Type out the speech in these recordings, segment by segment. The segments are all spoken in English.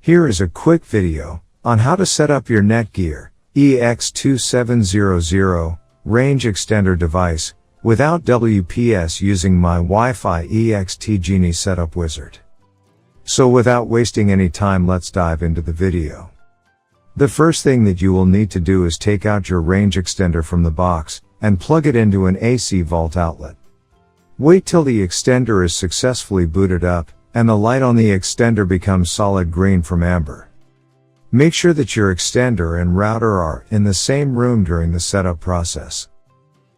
Here is a quick video on how to set up your Netgear EX2700 Range Extender device without WPS using my Wi-Fi EXT Genie Setup Wizard. So without wasting any time, let's dive into the video. The first thing that you will need to do is take out your range extender from the box and plug it into an AC vault outlet. Wait till the extender is successfully booted up and the light on the extender becomes solid green from amber. Make sure that your extender and router are in the same room during the setup process.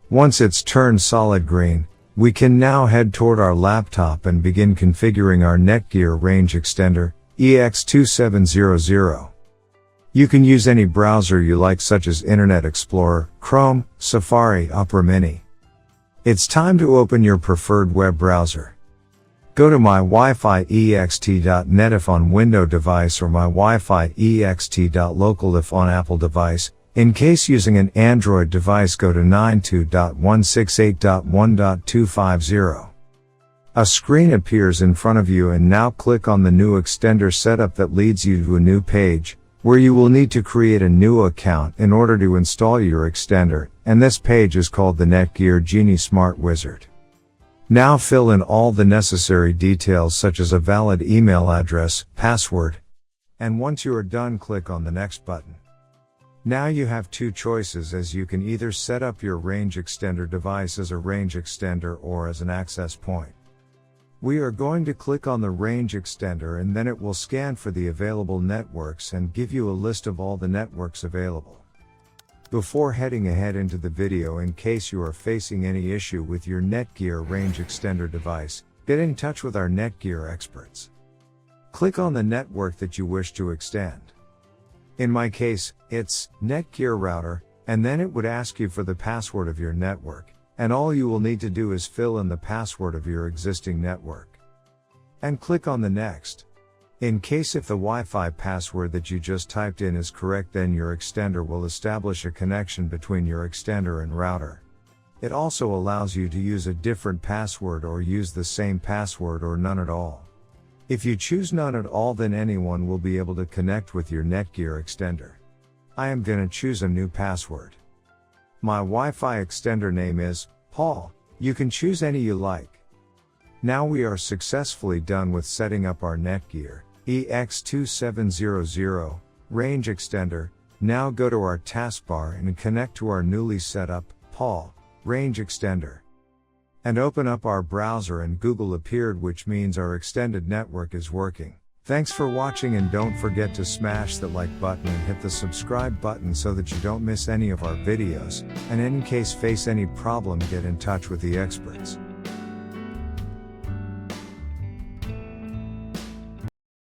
Once it's turned solid green, we can now head toward our laptop and begin configuring our Netgear Range Extender EX2700. You can use any browser you like, such as Internet Explorer, Chrome, Safari, Opera Mini. It's time to open your preferred web browser. Go to mywifiext.net if on Windows device or mywifiext.local if on Apple device. In case using an Android device, go to 92.168.1.250. A screen appears in front of you, and now click on the new extender setup that leads you to a new page, where you will need to create a new account in order to install your extender, and this page is called the Netgear Genie Smart Wizard. Now fill in all the necessary details such as a valid email address, password, and once you are done, click on the next button. Now you have two choices, as you can either set up your range extender device as a range extender or as an access point. We are going to click on the range extender, and then it will scan for the available networks and give you a list of all the networks available. Before heading ahead into the video, in case you are facing any issue with your Netgear range extender device, get in touch with our Netgear experts. Click on the network that you wish to extend. In my case, it's Netgear router, and then it would ask you for the password of your network, and all you will need to do is fill in the password of your existing network. And click on the next. In case if the Wi-Fi password that you just typed in is correct, then your extender will establish a connection between your extender and router. It also allows you to use a different password or use the same password or none at all. If you choose none at all, then anyone will be able to connect with your Netgear extender. I am gonna choose a new password. My Wi-Fi extender name is Paul. You can choose any you like. Now we are successfully done with setting up our Netgear EX2700 range extender. Now go to our taskbar and connect to our newly set up Paul range extender. And open up our browser, and Google appeared, which means our extended network is working. Thanks for watching, and don't forget to smash the like button and hit the subscribe button so that you don't miss any of our videos, and in case face any problem, get in touch with the experts.